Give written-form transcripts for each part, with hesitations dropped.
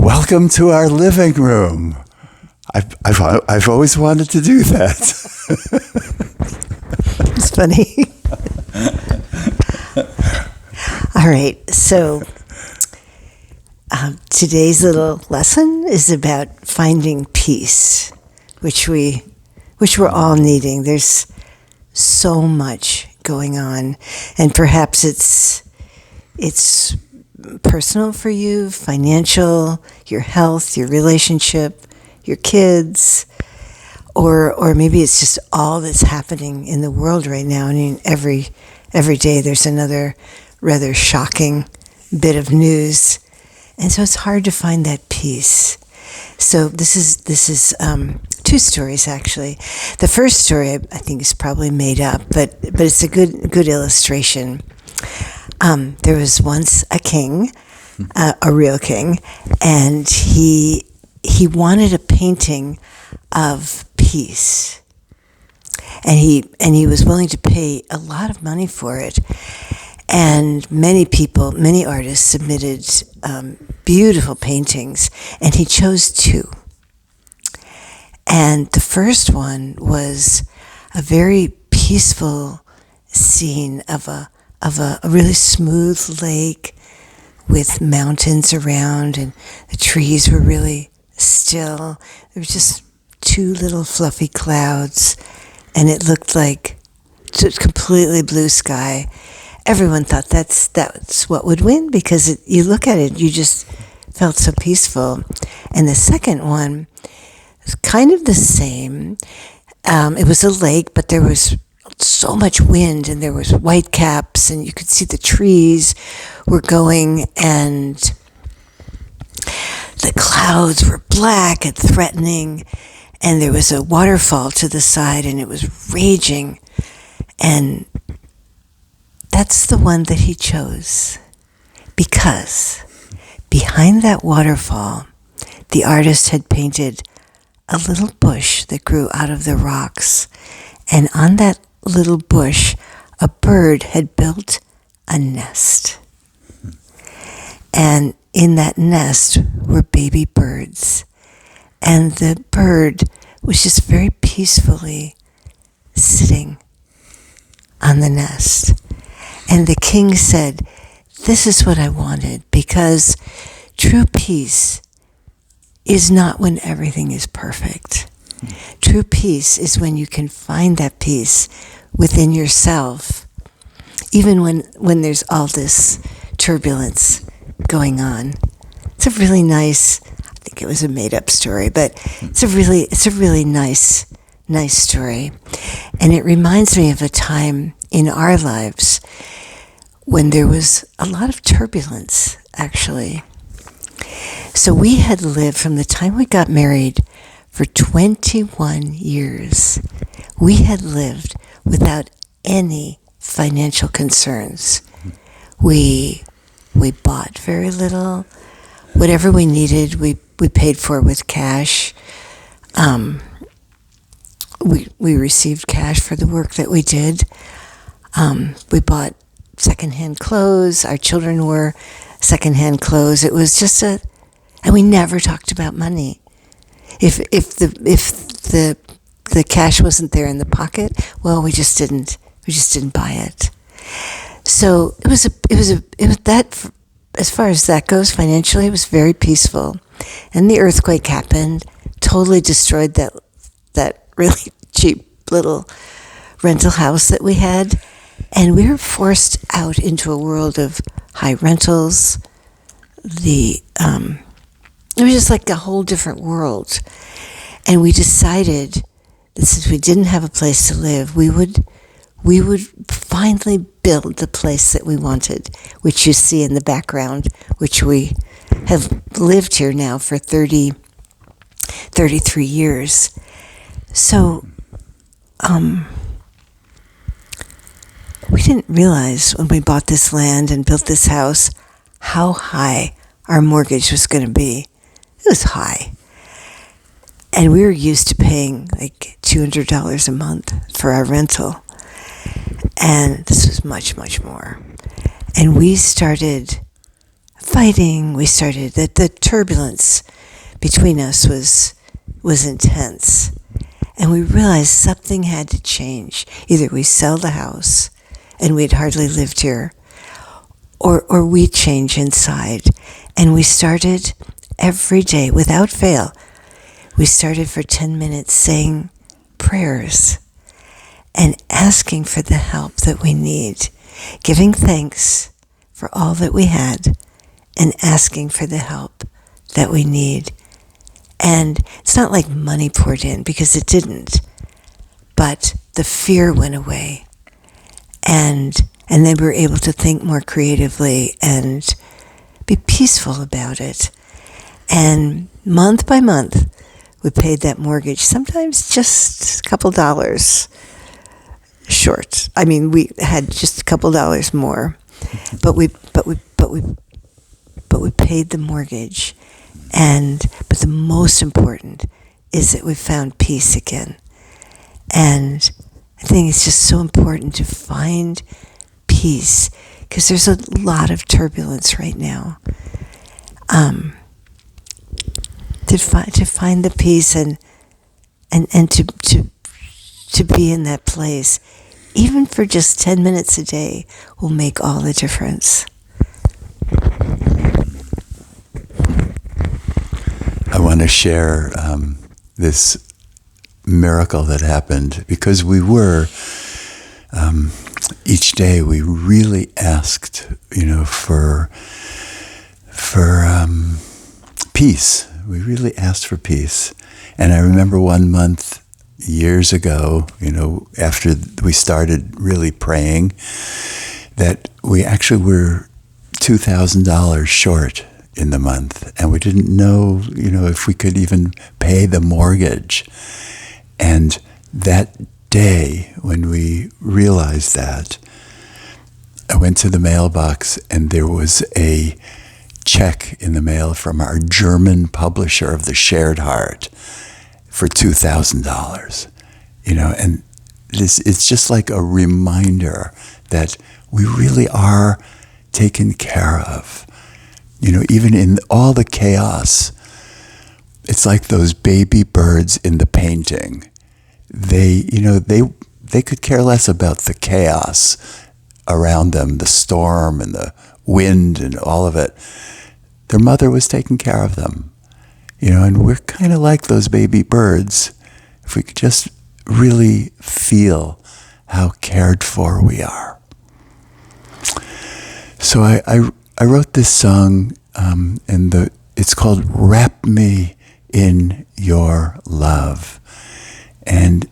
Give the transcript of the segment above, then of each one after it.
Welcome to our living room. I've always wanted to do that. It's funny. All right, so today's little lesson is about finding peace, which we're all needing. There's so much going on, and perhaps it's personal for you, financial, your health, your relationship, your kids, or maybe it's just all that's happening in the world right now. I mean, every day there's another rather shocking bit of news, and so it's hard to find that peace. So this is two stories actually. The first story I think is probably made up, but it's a good illustration. There was once a king, a real king, and he wanted a painting of peace, and he was willing to pay a lot of money for it. And many artists submitted beautiful paintings, and he chose two. And the first one was a very peaceful scene of a really smooth lake with mountains around, and the trees were really still. There were just two little fluffy clouds, and it looked like just completely blue sky. Everyone thought that's what would win, because you look at it, you just felt so peaceful. And the second one was kind of the same. It was a lake, but there was so much wind, and there was white caps, and you could see the trees were going, and the clouds were black and threatening, and there was a waterfall to the side, and it was raging. And that's the one that he chose, because behind that waterfall, the artist had painted a little bush that grew out of the rocks, and on that little bush, a bird had built a nest. And in that nest were baby birds. And the bird was just very peacefully sitting on the nest. And the king said, "This is what I wanted, because true peace is not when everything is perfect. True peace is when you can find that peace within yourself, even when there's all this turbulence going on." It's a really nice, I think it was a made-up story, but it's a really nice story. And it reminds me of a time in our lives when there was a lot of turbulence, actually. So we had lived, from the time we got married, for 21 years, we had lived without any financial concerns. We bought very little. Whatever we needed, we paid for with cash. We received cash for the work that we did. We bought secondhand clothes. Our children wore secondhand clothes. It was just and we never talked about money. If the cash wasn't there in the pocket, well, we just didn't buy it. So it was that, as far as that goes financially, it was very peaceful. And the earthquake happened, totally destroyed that really cheap little rental house that we had, and we were forced out into a world of high rentals. It was just like a whole different world. And we decided that since we didn't have a place to live, we would finally build the place that we wanted, which you see in the background, which we have lived here now for 33 years. So we didn't realize when we bought this land and built this house how high our mortgage was going to be. It was high. And we were used to paying like $200 a month for our rental. And this was much, much more. And we started fighting. We started that the turbulence between us was intense. And we realized something had to change. Either we sell the house, and we'd hardly lived here, or we change inside. And we started every day, without fail, we started for 10 minutes saying prayers and asking for the help that we need, giving thanks for all that we had, and asking for the help that we need. And it's not like money poured in, because it didn't. But the fear went away. And then we were able to think more creatively and be peaceful about it. And month by month, we paid that mortgage, sometimes just a couple dollars short. I mean, we had just a couple dollars more. But we paid the mortgage. But the most important is that we found peace again. And I think it's just so important to find peace, because there's a lot of turbulence right now. To find the peace and to be in that place, even for just 10 minutes a day, will make all the difference. I want to share this miracle that happened, because we were, each day we really asked, for peace. We really asked for peace. And I remember one month years ago, after we started really praying, that we actually were $2,000 short in the month, and we didn't know, if we could even pay the mortgage. And that day, when we realized that, I went to the mailbox, and there was a check in the mail from our German publisher of The Shared Heart for $2,000. And it's just like a reminder that we really are taken care of. Even in all the chaos, it's like those baby birds in the painting. They could care less about the chaos around them, the storm and the wind and all of it. Their mother was taking care of them. And we're kind of like those baby birds, if we could just really feel how cared for we are. So I wrote this song, and it's called "Wrap Me in Your Love," and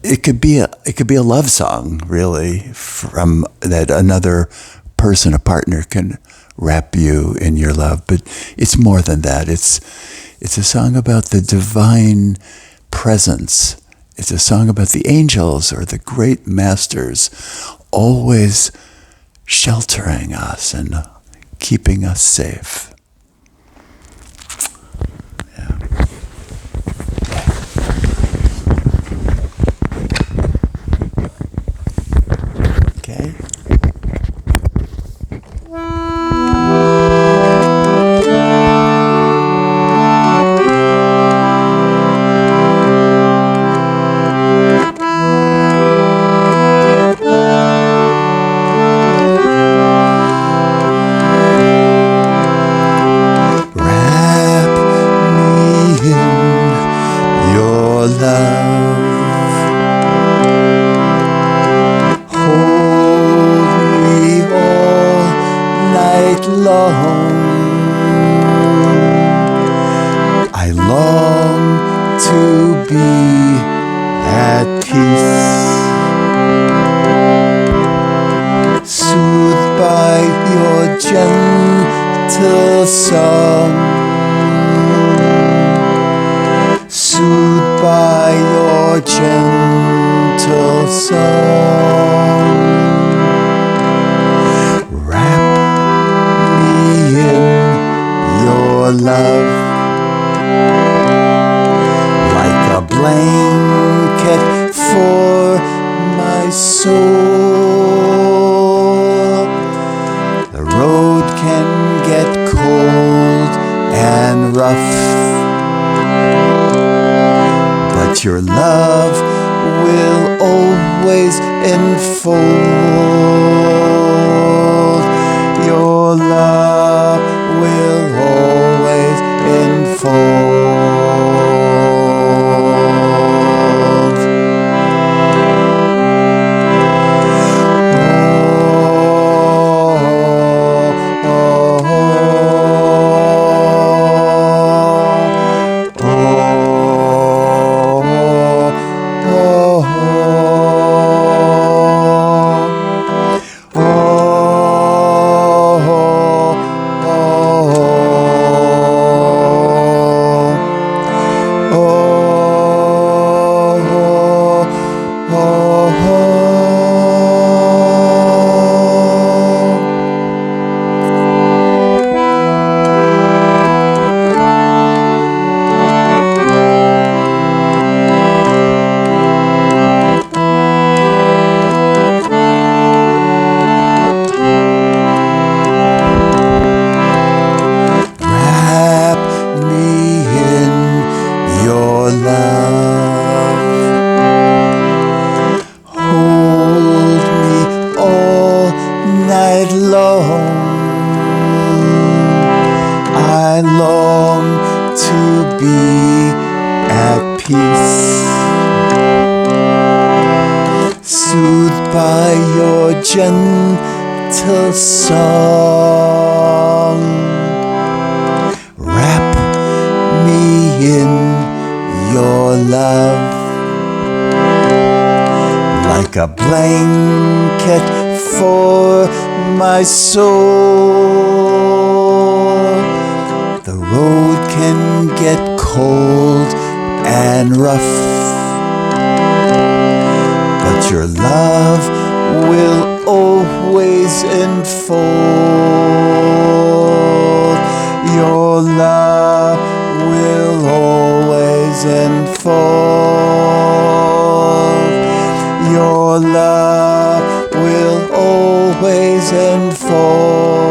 it could be a love song, really, from that another person, a partner, can wrap you in your love. But it's more than that. It's a song about the divine presence. It's a song about the angels, or the great masters, always sheltering us and keeping us safe. Yeah. Okay. I long to be at peace, soothed by your gentle song, soothed by your gentle song. Wrap me in your love, like a blanket for my soul. enfold. Your love will always enfold. Soothed by your gentle song, wrap me in your love like a blanket for my soul. The road can get cold and rough, but your love will always enfold. Your love will always enfold. Your love will always enfold.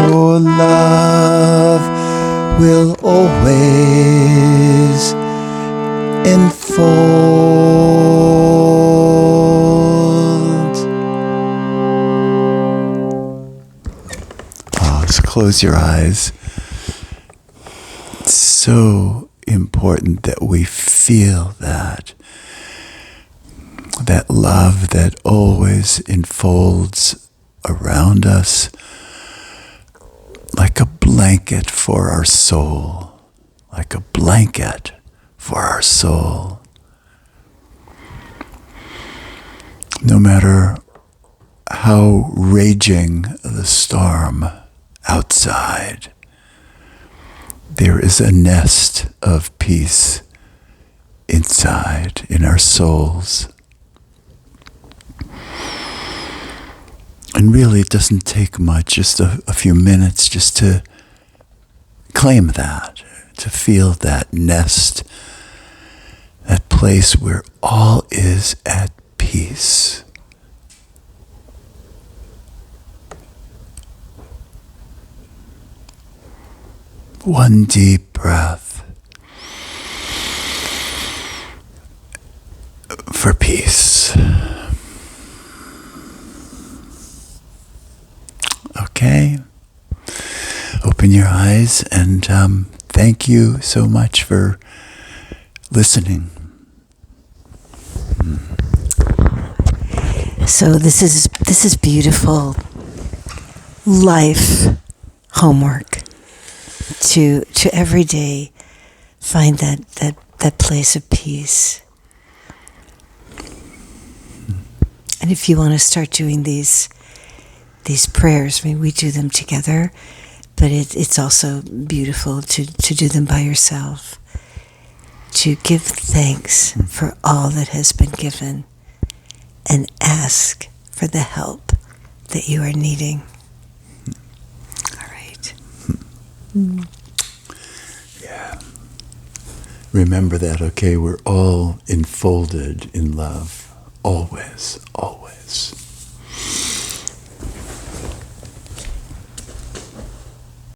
Your love will always enfold. Oh, so close your eyes. It's so important that we feel that love that always enfolds around us like a blanket for our soul, like a blanket for our soul. No matter how raging the storm outside, there is a nest of peace inside in our souls. And really, it doesn't take much, just a few minutes, just to claim that, to feel that nest, that place where all is at peace. One deep breath for peace. Okay, open your eyes, and thank you so much for listening. So this is beautiful life homework to every day find that place of peace. And if you want to start doing these prayers, I mean, we do them together, but it's also beautiful to do them by yourself, to give thanks for all that has been given and ask for the help that you are needing. All right. Yeah. Remember that, okay? We're all enfolded in love. Always, always.